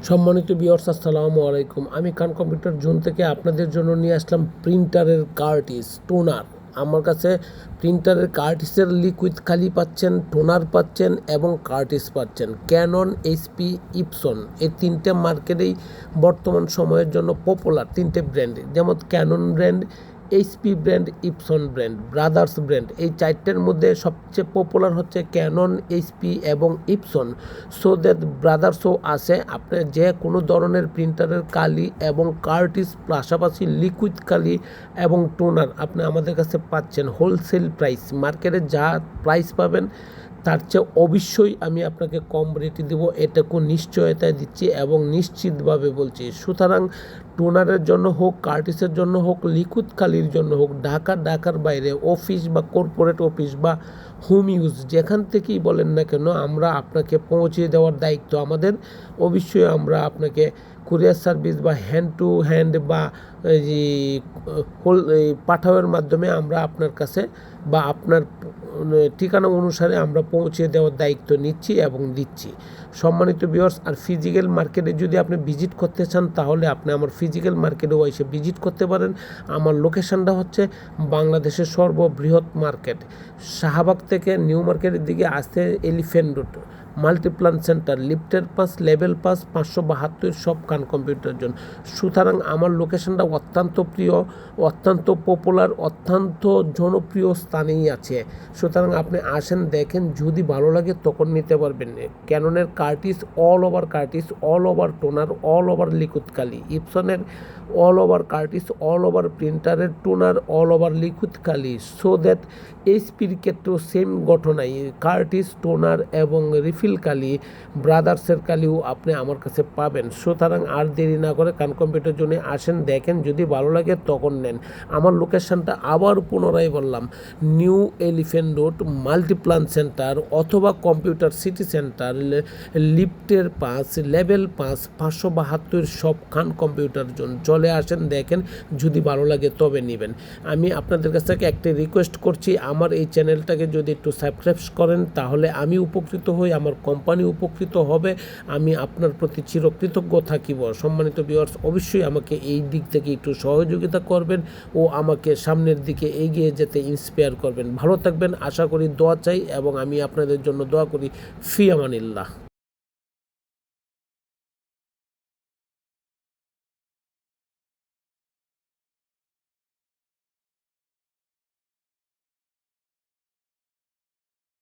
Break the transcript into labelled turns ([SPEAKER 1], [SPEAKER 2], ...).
[SPEAKER 1] সম্মানিত ভিউয়ার্স, আসসালামু আলাইকুম। আমি খান কম্পিউটার জোন থেকে আপনাদের জন্য নিয়ে আসলাম প্রিন্টারের কার্টিজ টোনার। আমার কাছে প্রিন্টারের কার্টিসের লিকুইড খালি পাচ্ছেন, টোনার পাচ্ছেন এবং কার্টিস পাচ্ছেন। ক্যানন, এইচপি, ইপসন এই তিনটে মার্কেটেই বর্তমান সময়ের জন্য পপুলার তিনটে ব্র্যান্ড, যেমন Canon brand, HP brand, Epson brand, brothers brand. এই চারটের মধ্যে সবচেয়ে পপুলার হচ্ছে ক্যানন, এইচপি এবং ইপসন। সো দ্যাট ব্রাদার্সও আছে। আপনি যে কোনো ধরনের প্রিন্টারের কালি এবং কার্টিস, পাশাপাশি লিকুইড কালি এবং টোনার আপনি আমাদের কাছে পাচ্ছেন হোলসেল প্রাইস। মার্কেটে যা প্রাইস পাবেন তার চেয়ে অবশ্যই আমি আপনাকে কম রেটে দেবো, এটুকু নিশ্চয়তায় দিচ্ছি এবং নিশ্চিতভাবে বলছি। সুতরাং টোনারের জন্য হোক, কার্টিসের জন্য হোক, লিকুইড কালির জন্য হোক, ঢাকার বাইরে অফিস বা কর্পোরেট অফিস বা হোম ইউজ যেখান থেকেই বলেন না কেন, আমরা আপনাকে পৌঁছে দেওয়ার দায়িত্ব আমাদের। অবশ্যই আমরা আপনাকে কুরিয়ার সার্ভিস বা হ্যান্ড টু হ্যান্ড বা পাঠাওয়ের মাধ্যমে আমরা আপনার কাছে বা আপনার ঠিকানা অনুসারে আমরা পৌঁছে দেওয়ার দায়িত্ব নিচ্ছি এবং দিচ্ছি। সম্মানিত ভিউয়ার্স, আর ফিজিক্যাল মার্কেটে যদি আপনি ভিজিট করতে চান তাহলে আপনি আমার ফিজিক্যাল মার্কেটেও এসে ভিজিট করতে পারেন। আমার লোকেশানটা হচ্ছে বাংলাদেশের সর্ববৃহৎ মার্কেট, শাহবাগ থেকে নিউ মার্কেটের দিকে আসতে এলিফ্যান্ট রোড, মাল্টিপ্লান সেন্টার, লিফটের পাস, লেভেল পাস, 572 সব খান কম্পিউটার জোন। সুতরাং আমার লোকেশনটা অত্যন্ত প্রিয়, অত্যন্ত পপুলার, অত্যন্ত জনপ্রিয় স্থানেই আছে। সুতরাং আপনি আসেন, দেখেন, যদি ভালো লাগে তখন নিতে পারবেন। ক্যাননের cartridge all over cartridge, all over toner, all over liquid কালি, ইপসনের all over cartridge, all over প্রিন্টারের টোনার, অল ওভার লিকুইড কালি। সো দ্যাট এইচপির ক্ষেত্রেও সেম ঘটনাই, কার্টিস, টোনার এবং রিফিল কালি, ব্রাদার্সের কালিও আপনি আমার কাছে পাবেন। সুতরাং আর দেরি না করে খান কম্পিউটার জোনে আসেন, দেখেন, যদি ভালো লাগে তখন নেন। আমার লোকেশানটা আবার পুনরায় বললাম, new elephant road, Multiplan centre অথবা কম্পিউটার সিটি সেন্টার, লিফটের পাস, লেভেল পাস, 572 সব খান কম্পিউটার জোন। চলে আসেন, দেখেন, যদি ভালো লাগে তবে নেবেন। আমি আপনাদের কাছ থেকে একটা রিকোয়েস্ট করছি, আমার এই চ্যানেলটাকে যদি একটু সাবস্ক্রাইব করেন তাহলে আমি উপকৃত হই, আমার কোম্পানি উপকৃত হবে, আমি আপনার প্রতি চিরকৃতজ্ঞ থাকিব। সম্মানিত ভিউয়ার্স, অবশ্যই আমাকে এই দিক থেকে একটু সহযোগিতা করবেন ও আমাকে সামনের দিকে এগিয়ে যেতে ইন্সপায়ার করবেন। ভালো থাকবেন, আশা করি, দোয়া চাই এবং আমি আপনাদের জন্য দোয়া করি। ফি আমানিল্লাহ।